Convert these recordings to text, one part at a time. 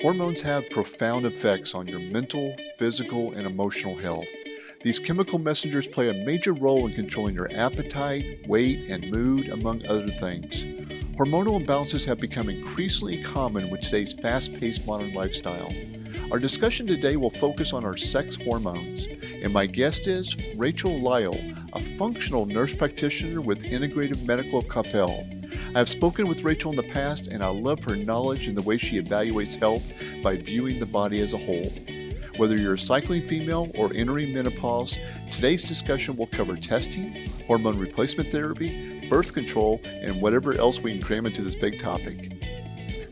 Hormones have profound effects on your mental, physical, and emotional health. These chemical messengers play a major role in controlling your appetite, weight, and mood, among other things. Hormonal imbalances have become increasingly common with today's fast paced modern lifestyle. Our discussion today will focus on our sex hormones, and my guest is Rachel Lisle, a functional nurse practitioner with Integrative Medical of Capel. I have spoken with Rachel in the past, and I love her knowledge and the way she evaluates health by viewing the body as a whole. Whether you're a cycling female or entering menopause, today's discussion will cover testing, hormone replacement therapy, birth control, and whatever else we can cram into this big topic.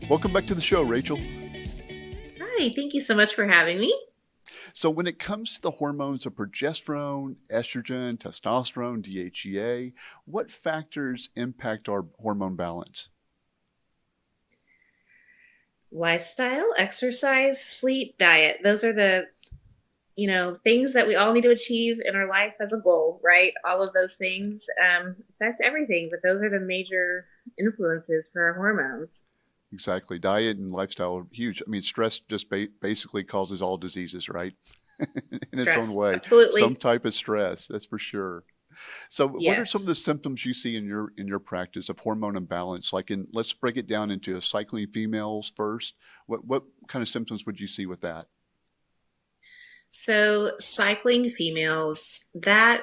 Welcome back to the show, Rachel. Hi, thank you so much for having me. So, when it comes to the hormones of progesterone, estrogen, testosterone, DHEA, what factors impact our hormone balance? Lifestyle, exercise, sleep, diet. Those are the things that we all need to achieve in our life as a goal, right? All of those things affect everything, but those are the major influences for our hormones. Exactly. Diet and lifestyle are huge. I mean, stress just basically causes all diseases, right? In its own Stress, way. Some absolutely. type of stress, that's for sure. So what are some of the Yes. symptoms you see in your practice of hormone imbalance? Like in let's break it down into cycling females first. What kind of symptoms would you see with that? So cycling females, that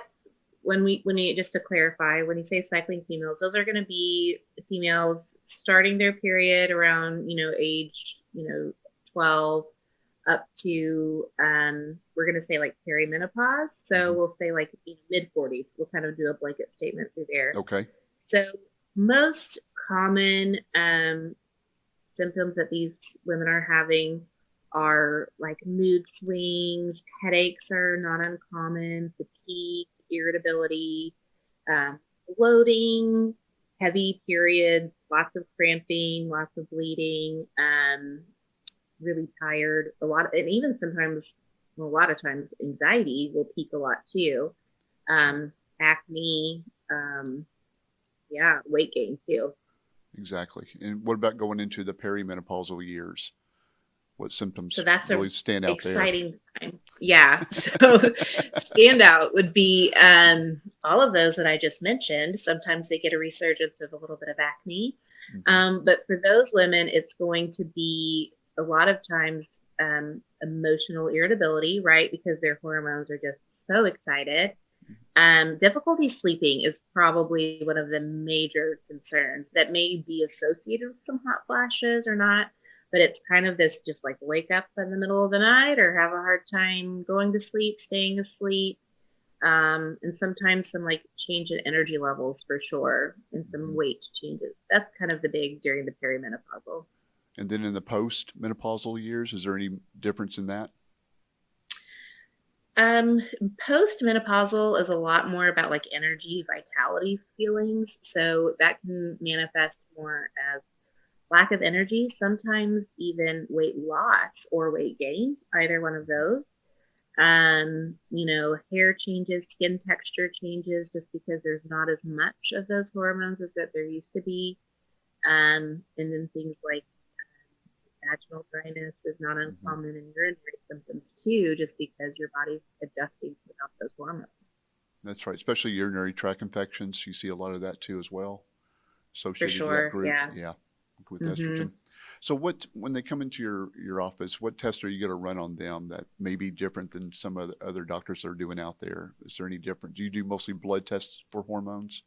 when you just to clarify, when you say cycling females, those are going to be females starting their period around, age, 12 up to we're going to say like perimenopause. So Hmm. we'll say like mid 40s. We'll kind of do a blanket statement through there. Okay. So most common symptoms that these women are having are like mood swings, headaches are not uncommon, fatigue, irritability, um, bloating, heavy periods, lots of cramping, lots of bleeding, really tired, and even sometimes, well, a lot of times, anxiety will peak a lot too. Sure. Acne, yeah, weight gain too. Exactly. And what about going into the perimenopausal years? What So symptoms that's a really stand out there? exciting time. Yeah. So standout would be all of those that I just mentioned. Sometimes they get a resurgence of a little bit of acne. Hmm. But for those women, it's going to be a lot of times emotional irritability, right? Because their hormones are just so excited. Difficulty sleeping is probably one of the major concerns that may be associated with some hot flashes or not, but it's kind of this just like wake up in the middle of the night or have a hard time going to sleep, staying asleep, and sometimes some like change in energy levels for sure, and some Hmm. weight changes. That's kind of the big during the perimenopausal. And then in the post-menopausal years, is there any difference in that? Um, Post-menopausal is a lot more about like energy, vitality feelings. So that can manifest more as lack of energy, sometimes even weight loss or weight gain, either one of those. Hair changes, skin texture changes just because there's not as much of those hormones as that there used to be. And then things like vaginal dryness is not Hmm. uncommon in urinary symptoms too, just because your body's adjusting without those hormones. That's right. Especially urinary tract infections. You see a lot of that too as well, For associated with that sure. group. Yeah. Yeah, with Hmm. estrogen. So what when they come into your office, what tests are you going to run on them that may be different than some of the other doctors are doing out there? Is there any different? Do you do mostly blood tests for hormones?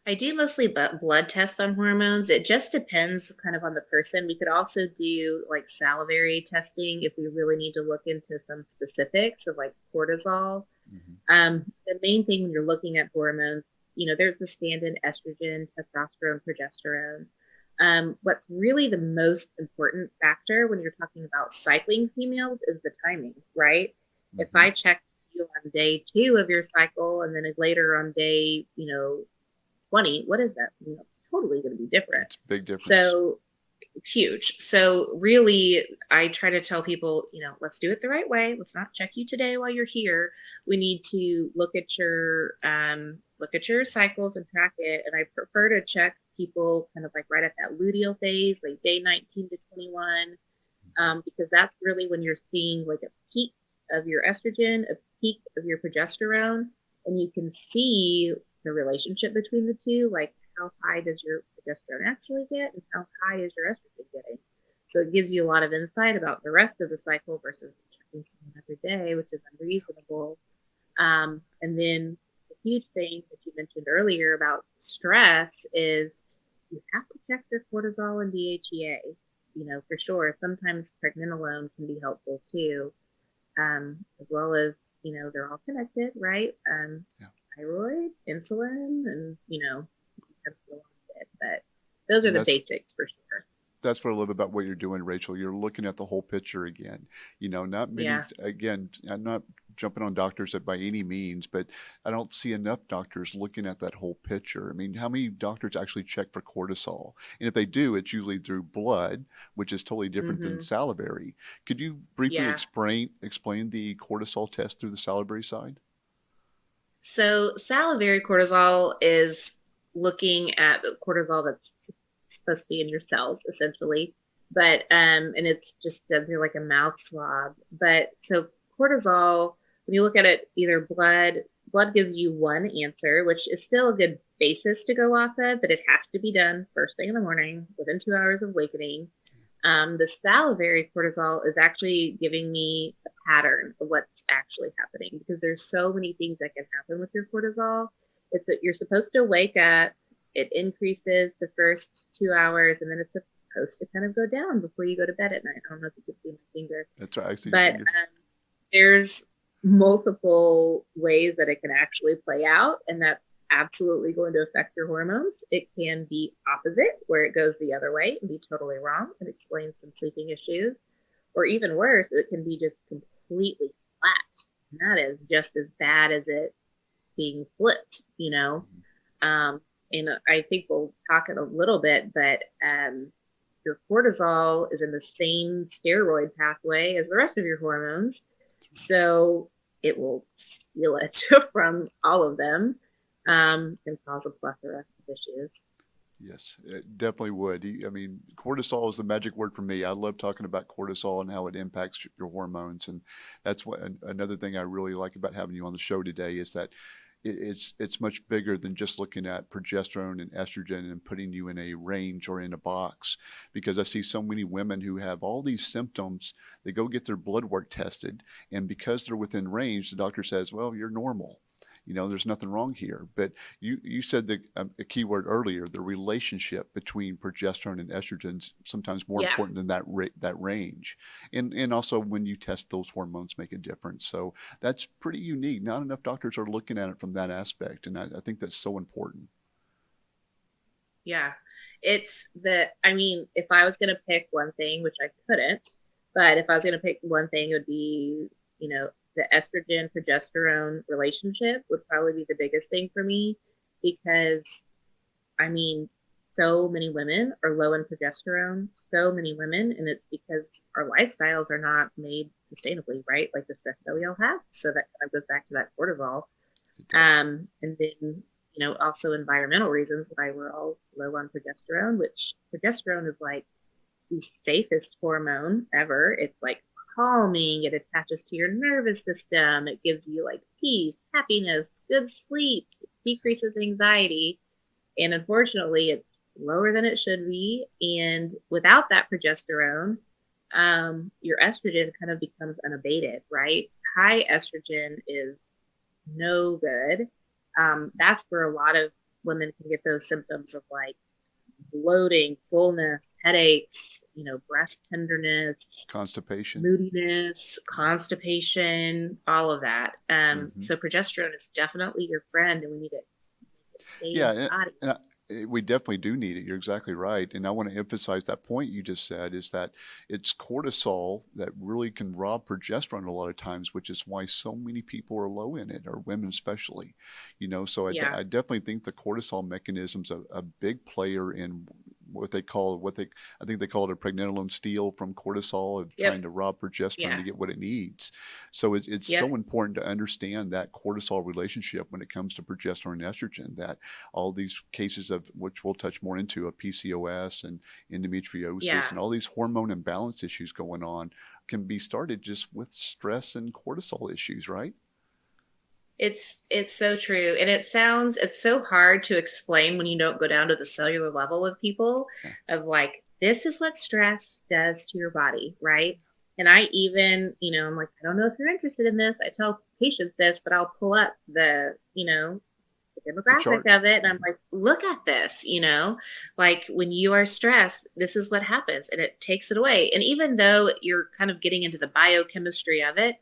I do mostly blood tests on hormones. It just depends kind of on the person. We could also do like salivary testing if we really need to look into some specifics of like cortisol. Hmm. The main thing when you're looking at hormones, there's the stand-in estrogen, testosterone, progesterone. What's really the most important factor when you're talking about cycling females is the timing, right? If Hmm. I check you on day two of your cycle and then later on day, 20, what is that? It's totally going to be different. It's a big difference. So huge. So really, I try to tell people, let's do it the right way. Let's not check you today while you're here. We need to look at your cycles and track it. And I prefer to check people kind of like right at that luteal phase, like day 19 to 21. because that's really when you're seeing like a peak of your estrogen, a peak of your progesterone, and you can see the relationship between the two, like how high does your progesterone actually get and how high is your estrogen getting. So it gives you a lot of insight about the rest of the cycle versus checking someone every day, which is unreasonable. And then the huge thing that you mentioned earlier about stress is you have to check their cortisol and DHEA, for sure. Sometimes pregnenolone can be helpful too, as well as, they're all connected, right? Yeah. Thyroid, insulin, and, kind of go on with it. But those are And the that's basics for sure. that's what I love about what you're doing, Rachel. You're looking at the whole picture again. Not many, Yeah. again, I'm not jumping on doctors by any means, but I don't see enough doctors looking at that whole picture. I mean, how many doctors actually check for cortisol? And if they do, it's usually through blood, which is totally different than Hmm. salivary. Could you briefly Yeah. explain the cortisol test through the salivary side? So salivary cortisol is looking at the cortisol that's supposed to be in your cells, essentially. But and it's just done through like a mouth swab. But so cortisol, when you look at it, either blood gives you one answer, which is still a good basis to go off of, but it has to be done first thing in the morning, within 2 hours of awakening. The salivary cortisol is actually giving me a pattern of what's actually happening because there's so many things that can happen with your cortisol. It's that you're supposed to wake up, it increases the first 2 hours, and then it's supposed to kind of go down before you go to bed at night. I don't know if you can see my finger, That's right. I see your but finger. there's multiple ways that it can actually play out, and that's absolutely going to affect your hormones. It can be opposite, where it goes the other way and be totally wrong and explains some sleeping issues, or even worse, it can be just completely flat. And that is just as bad as it being flipped. Mhm. Um, and I think we'll talk it a little bit, but your cortisol is in the same steroid pathway as the rest of your hormones. So it will steal it from all of them, and cause a plethora of issues. Yes, it definitely would. I mean, cortisol is the magic word for me. I love talking about cortisol and how it impacts your hormones, and that's what another thing I really like about having you on the show today is that it's much bigger than just looking at progesterone and estrogen and putting you in a range or in a box. Because I see so many women who have all these symptoms, they go get their blood work tested, and because they're within range, the doctor says, "Well, you're normal." There's nothing wrong here. But you said a key word earlier, the relationship between progesterone and estrogens sometimes more Yeah. important than that range, and also when you test those hormones make a difference. So that's pretty unique. Not enough doctors are looking at it from that aspect, and I think that's so important. Yeah. I mean, if I was going to pick one thing, which I couldn't, but if I was going to pick one thing, it would be, the estrogen progesterone relationship would probably be the biggest thing for me because, I mean, so many women are low in progesterone, so many women, and it's because our lifestyles are not made sustainably, right? Like the stress that we all have. So that kind of goes back to that cortisol. It does. And then, also environmental reasons why we're all low on progesterone, which progesterone is like the safest hormone ever. It's like calming, it attaches to your nervous system, it gives you like peace, happiness, good sleep, it decreases anxiety. And unfortunately, it's lower than it should be. And without that progesterone, your estrogen kind of becomes unabated, right? High estrogen is no good. That's where a lot of women can get those symptoms of like bloating, fullness, headaches, breast tenderness, Constipation. moodiness, constipation, all of that. Hmm. So progesterone is definitely your friend, and we need it to stay in Yeah, the body. we definitely do need it. You're exactly right, and I want to emphasize that point you just said is that it's cortisol that really can rob progesterone a lot of times, which is why so many people are low in it, or women especially. So Yeah. I definitely think the cortisol mechanism's a big player in I think they call it a pregnenolone steal from cortisol of trying Yep. to rob progesterone to Yeah. get what it needs. So it's so Yep. important to understand that cortisol relationship when it comes to progesterone and estrogen, that all these cases of, which we'll touch more into, of PCOS and endometriosis Yeah. and all these hormone imbalance issues going on can be started just with stress and cortisol issues, right? It's so true. And it's so hard to explain when you don't go down to the cellular level with people Yeah. of like, this is what stress does to your body, right? And I even, I'm like, I don't know if you're interested in this. I tell patients this, but I'll pull up the The demographic chart. of it. And I'm Mhm. like, look at this, like when you are stressed, this is what happens and it takes it away. And even though you're kind of getting into the biochemistry of it,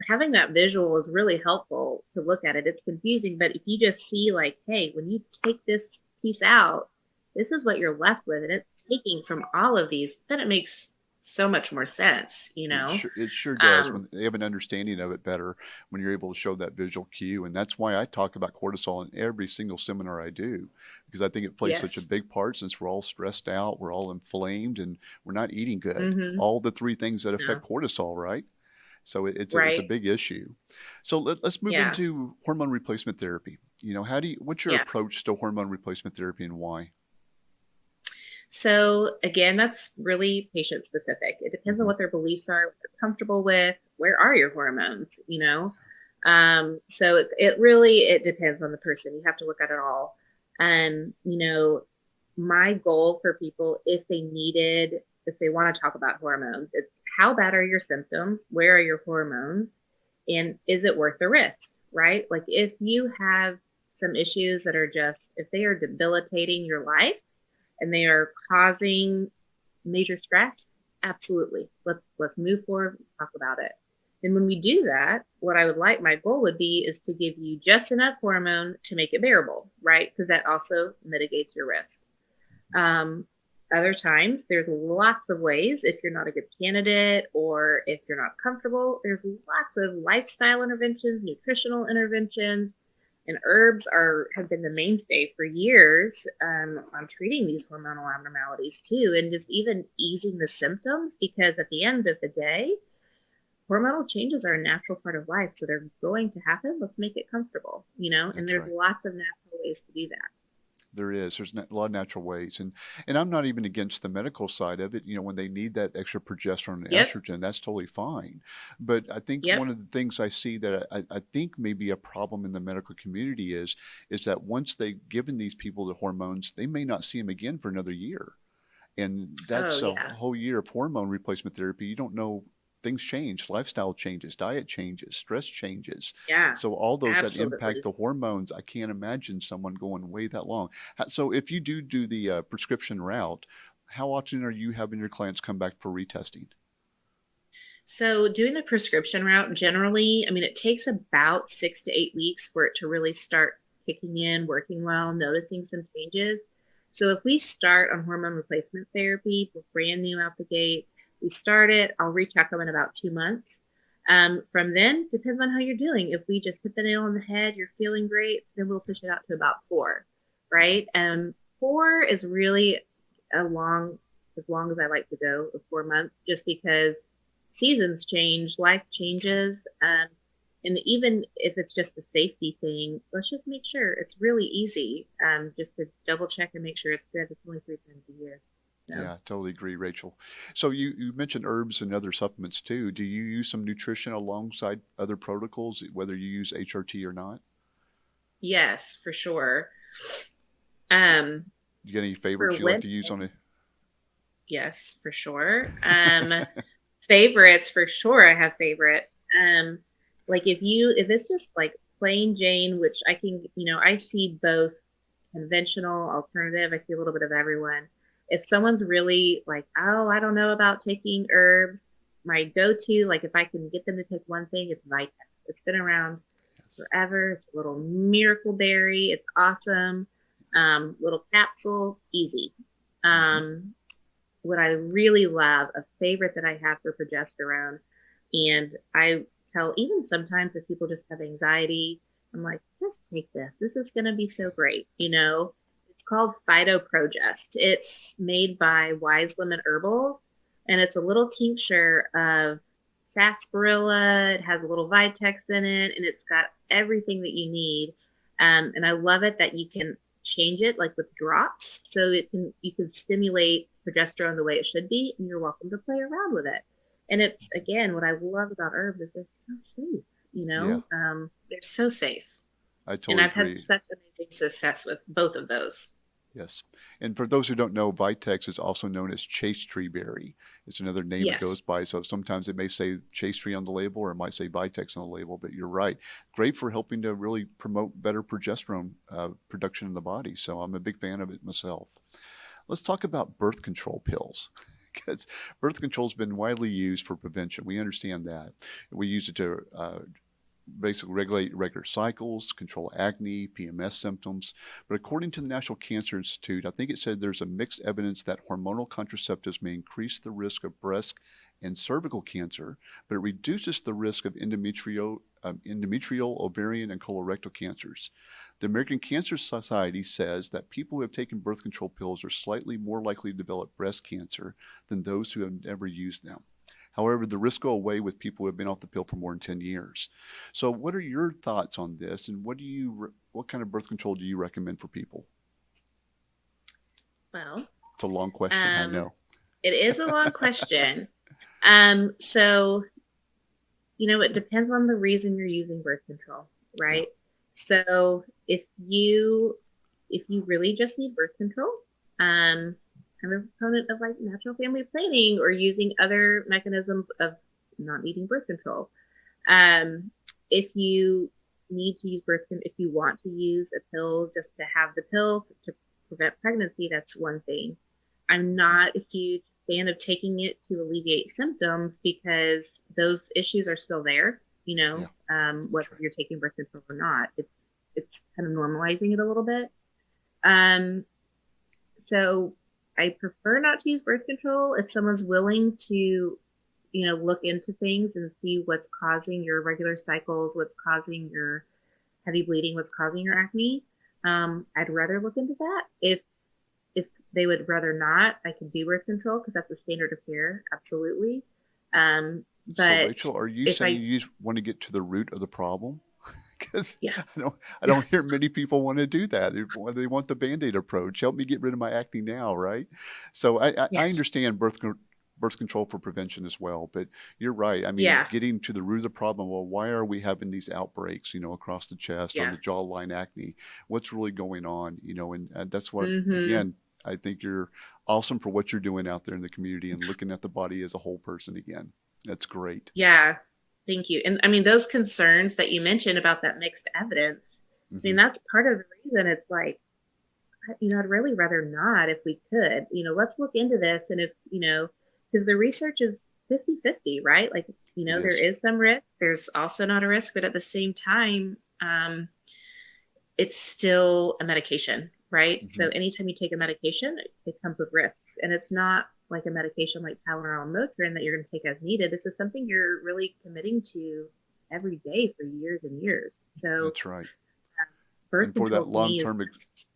having that visual is really helpful to look at it. It's confusing, but if you just see, like, hey, when you take this piece out, this is what you're left with, and it's taking from all of these, then it makes so much more sense, It sure does Um, when they have an understanding of it better, when you're able to show that visual cue, and that's why I talk about cortisol in every single seminar I do, because I think it plays such a yes. big part since we're all stressed out, we're all inflamed, and we're not eating good. Mm-hmm. All the 3 things that affect No. cortisol, right? So it's a Right. big issue. So let's move Yeah. into hormone replacement therapy. What's your Yeah. approach to hormone replacement therapy and why? So again, that's really patient specific. It depends on Mhm. what their beliefs are, what they're comfortable with. Where are your hormones? So it depends on the person. You have to look at it all. And my goal for people, if they want to talk about hormones, it's how bad are your symptoms? Where are your hormones? And is it worth the risk? Right? Like if you have some issues that are just, if they are debilitating your life and they are causing major stress, absolutely. Let's move forward, talk about it. And when we do that, what I would like, my goal would be, is to give you just enough hormone to make it bearable, right? Because that also mitigates your risk. Um, Other times, there's lots of ways. If you're not a good candidate or if you're not comfortable, there's lots of lifestyle interventions, nutritional interventions, and herbs have been the mainstay for years on treating these hormonal abnormalities too, and just even easing the symptoms. Because at the end of the day, hormonal changes are a natural part of life, so they're going to happen. Let's make it comfortable. And That's there's right. lots of natural ways to do that. There is. A lot of natural ways, and I'm not even against the medical side of it. When they need that extra progesterone and Yep. estrogen, that's totally fine. But I think Yep. one of the things I see that I think may be a problem in the medical community is that once they've given these people the hormones, they may not see them again for another year. And Oh that's a yeah. whole year of hormone replacement therapy. You don't know, things change, lifestyle changes, diet changes, stress changes. Yeah. So all those that impact Absolutely. the hormones, I can't imagine someone going way that long. So if you do the prescription route, how often are you having your clients come back for retesting? So, doing the prescription route generally, I mean, it takes about 6 to 8 weeks for it to really start kicking in, working well, noticing some changes. So, if we start on hormone replacement therapy, we're brand new out the gate, we start it, I'll recheck them in about 2 months. From then, depends on how you're doing. If we just hit the nail on the head, you're feeling great, then we'll push it out to about 4, Mhm. right? 4 is really a long, as long as I like to go, of 4 months, just because seasons change, life changes. And even if it's just a safety thing, let's just make sure it's really easy, just to double check and make sure it's good. It's only 3 times a year. So, Yeah, totally agree, Rachel. So you mentioned herbs and other supplements too. Do you use some nutrition alongside other protocols, whether you use HRT or not? yes, for sure. Um, You got any favorites for you like women, to use on it? yes, for sure. Favorites for sure. I have favorites. Like if it's just like plain Jane, which I see both conventional, alternative. I see a little bit of everyone. If someone's really like, oh, I don't know about taking herbs, my go-to, like if I can get them to take one thing, it's Vitex. It's been around Yes. forever. It's a little miracle berry. It's awesome. Little capsule, easy. Hmm. Um, what I really love, a favorite that I have for progesterone, and I tell even sometimes if people just have anxiety, I'm like, just take this. This is going to be so great. It's called Phytoprogest. It's made by Wise Women Herbals, and it's a little tincture of sarsaparilla. It has a little Vitex in it, and it's got everything that you need. And I love it that you can change it like with drops, so you can stimulate progesterone the way it should be, and you're welcome to play around with it. And it's, again, what I love about herbs is they're so safe. Yeah, They're so safe. I And totally I've had agree. such amazing success with both of those. Yes. And for those who don't know, Vitex is also known as chase tree berry. It's another name it goes Yes. by. So sometimes it may say chase tree on the label or it might say Vitex on the label, but you're right. Great for helping to really promote better progesterone production in the body. So I'm a big fan of it myself. Let's talk about birth control pills. Because birth control has been widely used for prevention. We understand that. We use it to basically regulate regular cycles, control acne, PMS symptoms. But according to the National Cancer Institute, I think it said there's a mixed evidence that hormonal contraceptives may increase the risk of breast and cervical cancer, but it reduces the risk of endometrial, ovarian, and colorectal cancers. The American Cancer Society says that people who have taken birth control pills are slightly more likely to develop breast cancer than those who have never used them. However, the risks go away with people who have been off the pill for more than 10 years. So, what are your thoughts on this, and what kind of birth control do you recommend for people? Well, It's a long question, I um, know. it is a long question. So, it depends on the reason you're using birth control, Yeah. right? So if you really just need birth control, I'm a proponent of like natural family planning or using other mechanisms of not needing birth control. Um, if you need to use if you want to use a pill just to have the pill to prevent pregnancy, that's one thing. I'm not a huge fan of taking it to alleviate symptoms because those issues are still there. Yeah, Whether that's right. you're taking birth control or not, it's kind of normalizing it a little bit. Um, so I prefer not to use birth control if someone's willing to, look into things and see what's causing your irregular cycles, what's causing your heavy bleeding, what's causing your acne. I'd rather look into that. If they would rather not, I can do birth control because that's a standard of care, absolutely. So, But Rachel, are you if saying I, you just want to get to the root of the problem? Because yeah, I don't hear many people want to do that. They want the Band-Aid approach. Help me get rid of my acne now, right? So I yes, understand birth control for prevention as well, but you're right. I mean, yeah, getting to the root of the problem. Well, why are we having these outbreaks? Across the chest or yeah. the jawline acne? What's really going on? And that's what Mm-hmm. again. I think you're awesome for what you're doing out there in the community and looking at the body as a whole person again. That's great. Yeah, thank you. And I mean, those concerns that you mentioned about that mixed evidence, I mean, Hmm. that's part of the reason it's like, I'd really rather not if we could. Let's look into this. And if, because the research is 50-50, right? Like, It there is. is some risk, there's also not a risk, but at the same time, it's still a medication, right? So Hmm. anytime you take a medication, it comes with risks. And it's not like a medication like Tylenol and Motrin that you're going to take as needed. This is something you're really committing to every day for years and years. So That's right. birth And for control that to me is just,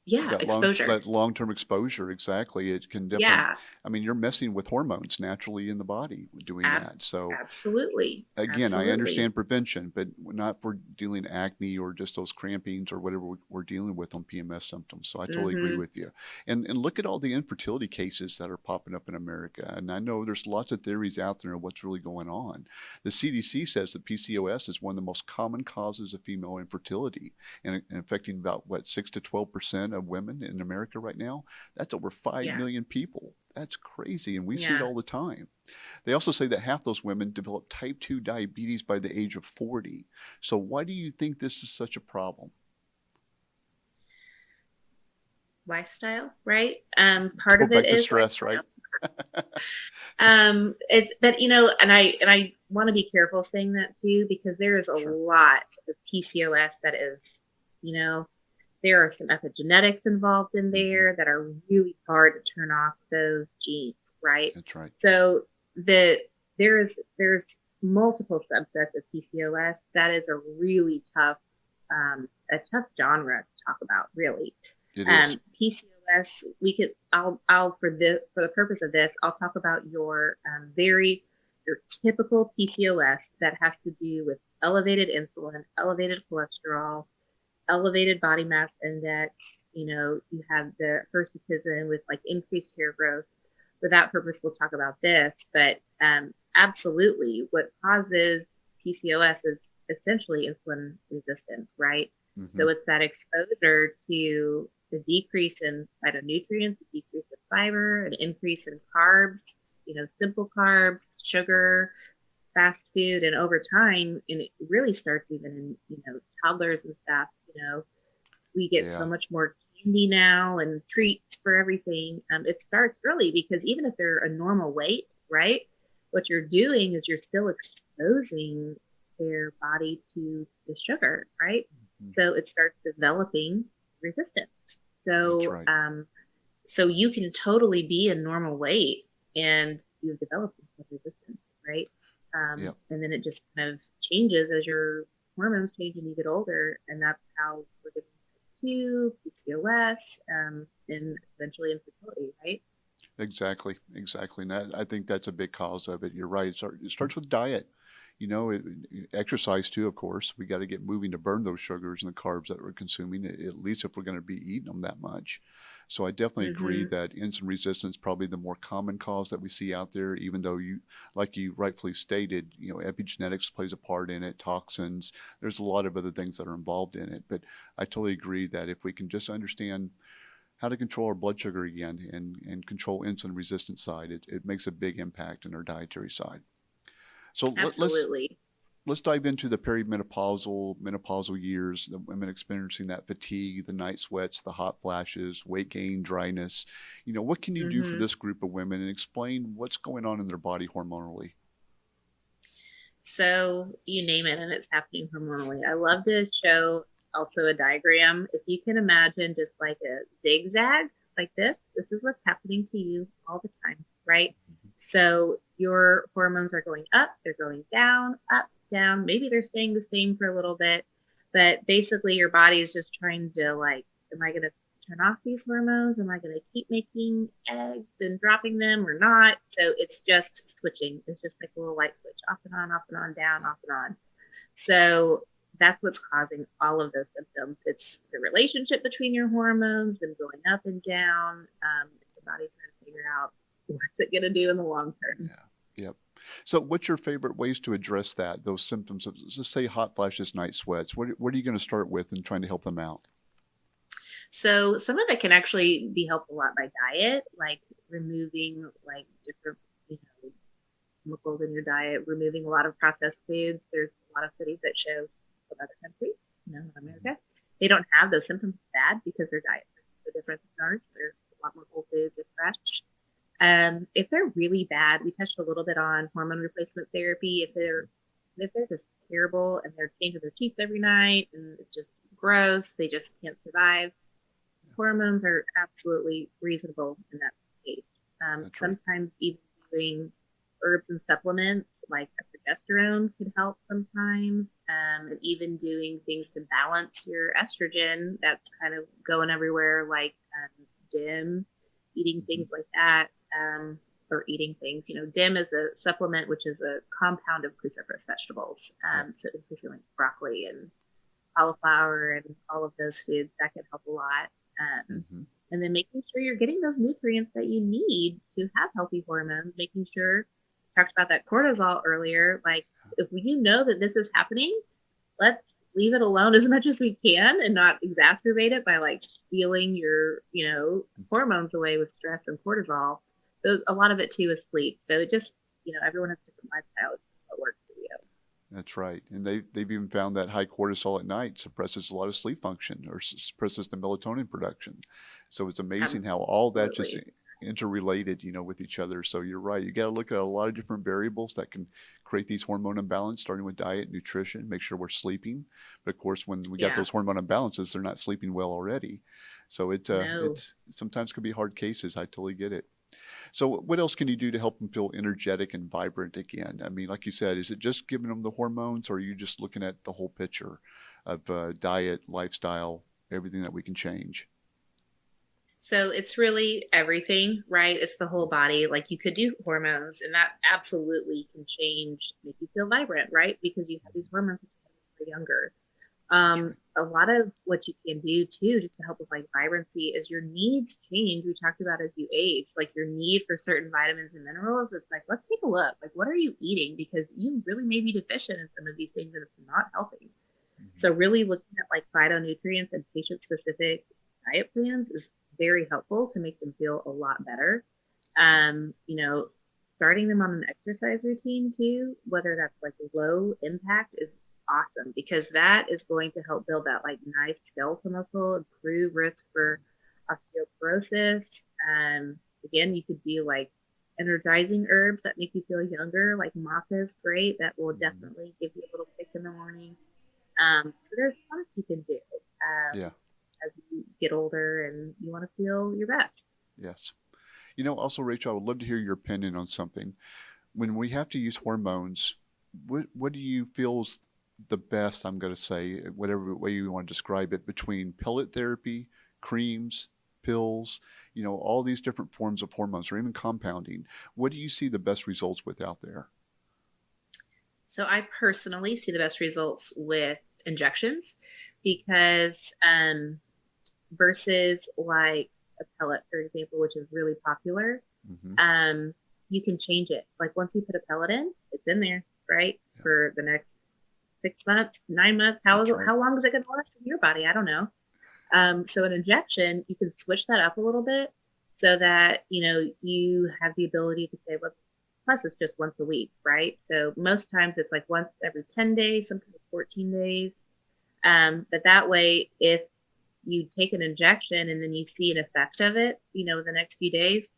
yeah, exposure. long-term exposure, exactly, it can definitely, Yeah, I mean, you're messing with hormones naturally in the body doing ab- that. So absolutely. again, I Absolutely. understand prevention, but not for dealing acne or just those crampings or whatever we're dealing with on PMS symptoms. So I totally agree Mm-hmm. with you. And look at all the infertility cases that are popping up in America. And I know there's lots of theories out there of what's really going on. The CDC says that PCOS is one of the most common causes of female infertility and affecting about what 6 to 12% of women in America right now. That's over 5 million Yeah. people. That's crazy, and we see it Yeah. all the time. They also say that half those women develop type 2 diabetes by the age of 40. So, why do you think this is such a problem? Lifestyle, right? Part Go of it back to is stress, right? lifestyle. It's but and I want to be careful saying that too because there is a Sure. lot of PCOS that is, you know, there are some epigenetics involved in Hmm. there that are really hard to turn off those genes, right? That's right. So there's multiple subsets of PCOS. That is a really tough a tough genre to talk about, really. It is. PCOS, we could, I'll for the purpose of this, I'll talk about your your typical PCOS that has to do with elevated insulin, elevated cholesterol, elevated body mass index. You have the hirsutism with like increased hair growth. For that purpose, we'll talk about this. But absolutely, what causes PCOS is essentially insulin resistance, right? Hmm. So it's that exposure to the decrease in phytonutrients, a decrease in fiber, an increase in carbs, simple carbs, sugar, fast food. And over time, and it really starts even in, toddlers and stuff, we get Yeah. so much more candy now and treats for everything. It starts early because even if they're a normal weight, right, what you're doing is you're still exposing their body to the sugar, right? Mhm. So it starts developing resistance. That's So, right. so you can totally be a normal weight and you've developed insulin resistance, right? Yeah. And then it just kind of changes as your hormones change and you get older, and that's how we're getting type 2, PCOS, and eventually infertility, right? Exactly. Exactly. And I think that's a big cause of it. You're right. It starts with diet. Exercise too, of course. We got to get moving to burn those sugars and the carbs that we're consuming, at least if we're going to be eating them that much. So I definitely agree Mm-hmm. that insulin resistance is probably the more common cause that we see out there, even though like you rightfully stated, epigenetics plays a part in it, toxins, there's a lot of other things that are involved in it. But I totally agree that if we can just understand how to control our blood sugar again and control insulin resistance side, it makes a big impact in our dietary side. So Absolutely. let's dive into the perimenopausal, menopausal years, the women experiencing that fatigue, the night sweats, the hot flashes, weight gain, dryness. What can you do for Mm-hmm. this group of women and explain what's going on in their body hormonally? So you name it, and it's happening hormonally. I love to show also a diagram. If you can imagine just like a zigzag like this is what's happening to you all the time, right? So your hormones are going up, they're going down, up, down. Maybe they're staying the same for a little bit, but basically your body is just trying to like, am I going to turn off these hormones? Am I going to keep making eggs and dropping them or not? So it's just switching. It's just like a little light switch, off and on, down, Yeah, off and on. So that's what's causing all of those symptoms. It's the relationship between your hormones, them going up and down, the body trying to figure out what's it going to do in the long term. yeah, yep. So, what's your favorite ways to address that? Those symptoms of, let's say, hot flashes, night sweats. What are you going to start with in trying to help them out? So some of it can actually be helped a lot by diet, like removing like different, you know, chemicals in your diet, removing a lot of processed foods. There's a lot of studies that show of other countries, not Mhm. America, they don't have those symptoms as bad because their diets are so different than ours. They're a lot more whole foods and fresh. If they're really bad, we touched a little bit on hormone replacement therapy. If they're just terrible and they're changing their sheets every night and it's just gross, they just can't survive. Hormones are absolutely reasonable in that case. That's right. Sometimes even doing herbs and supplements like a progesterone could help sometimes, and even doing things to balance your estrogen that's kind of going everywhere, like dim, eating Hmm. things like that. Or eating things, dim is a supplement which is a compound of cruciferous vegetables, Yep. so including like broccoli and cauliflower and all of those foods that can help a lot. Hmm. And then making sure you're getting those nutrients that you need to have healthy hormones, making sure, talked about that cortisol earlier, like if you know that this is happening, let's leave it alone as much as we can and not exacerbate it by like stealing your, hormones away with stress and cortisol. So a lot of it too is sleep. So it just, everyone has different lifestyles. What works for you. That's right. And they've even found that high cortisol at night suppresses a lot of sleep function or suppresses the melatonin production. So it's amazing how all that just Absolutely. interrelated, with each other. So you're right. You got to look at a lot of different variables that can create these hormone imbalance, starting with diet, nutrition, make sure we're sleeping. But of course, when we got Yeah. those hormone imbalances, they're not sleeping well already. So No. it's sometimes could be hard cases. I totally get it. So, what else can you do to help them feel energetic and vibrant again? I mean, like you said, is it just giving them the hormones, or are you just looking at the whole picture of diet, lifestyle, everything that we can change? So it's really everything, right? It's the whole body. Like you could do hormones, and that absolutely can change, make you feel vibrant, right? Because you have these hormones that you have when you're younger. That's right. A lot of what you can do too, just to help with like vibrancy, is your needs change. We talked about as you age, like your need for certain vitamins and minerals. It's like, let's take a look. Like, what are you eating? Because you really may be deficient in some of these things and it's not helping. Mhm. So, really looking at like phytonutrients and patient specific diet plans is very helpful to make them feel a lot better. You know, starting them on an exercise routine too, whether that's like low impact, is awesome because that is going to help build that like nice skeletal muscle, improve risk for osteoporosis. Again, you could do like energizing herbs that make you feel younger, like maca is great. That will Mhm. definitely give you a little kick in the morning. So there's lots you can do Yeah. as you get older and you want to feel your best. Yes. Also, Rachel, I would love to hear your opinion on something. When we have to use hormones, what do you feel is the best? I'm going to say, whatever way you want to describe it, between pellet therapy, creams, pills, all these different forms of hormones, or even compounding. What do you see the best results with out there? So I personally see the best results with injections because versus like a pellet, for example, which is really popular, Hmm. um, you can change it. Like once you put a pellet in, it's in there, right? Yeah, For the next 6 months, 9 months. that's right. How long is it going to last in your body? I don't know. So an injection, you can switch that up a little bit so that you have the ability to say, look, plus it's just once a week, right? So most times it's like once every 10 days, sometimes 14 days. But that way, if you take an injection and then you see an effect of it, the next few days,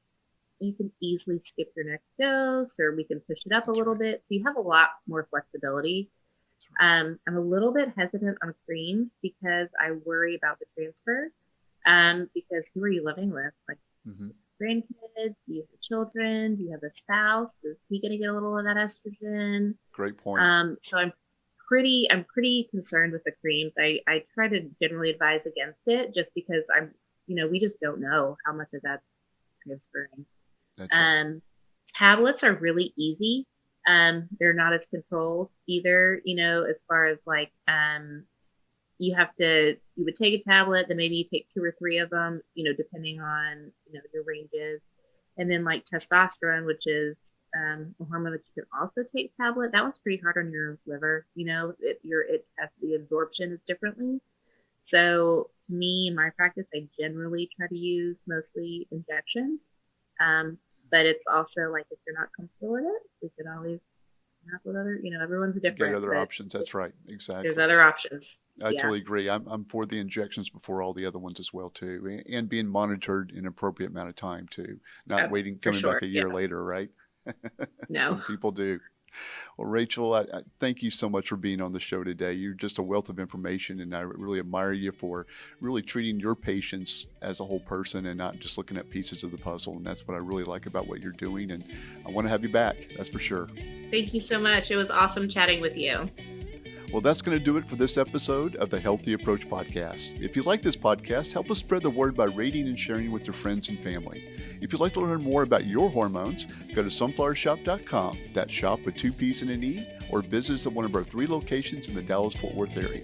you can easily skip your next dose or we can push it up a That's little right. bit. So you have a lot more flexibility. That's right. I'm a little bit hesitant on creams because I worry about the transfer. Because who are you living with? Like Hmm. grandkids? Do you have children? Do you have a spouse? Is he going to get a little of that estrogen? Great point. So I'm pretty concerned with the creams. I try to generally advise against it just because we just don't know how much of that's transferring. That's right. Um, Tablets are really easy. They're not as controlled either, as far as like you would take a tablet, then maybe you take two or three of them, depending on your ranges. And then like testosterone, which is a hormone that you can also take tablet. That one's pretty hard on your liver. It has the absorption is differently. So to me, in my practice, I generally try to use mostly injections. But it's also like if you're not comfortable with it, we could always come up with other, everyone's Get different, other but options. That's right. there's Exactly. other options. I Yeah. totally agree. I'm for the injections before all the other ones as well too, and being monitored in an appropriate amount of time too, not Oh, waiting for coming back sure. a Yeah. year later, right? No. Some people do. Well, Rachel, I thank you so much for being on the show today. You're just a wealth of information, and I really admire you for really treating your patients as a whole person and not just looking at pieces of the puzzle. And that's what I really like about what you're doing. And I want to have you back. That's for sure. Thank you so much. It was awesome chatting with you. Well, that's going to do it for this episode of the Healthy Approach Podcast. If you like this podcast, help us spread the word by rating and sharing with your friends and family. If you'd like to learn more about your hormones, go to sunflowershop.com. That's shop with two P's and an E, or visit us at one of our 3 locations in the Dallas-Fort Worth area.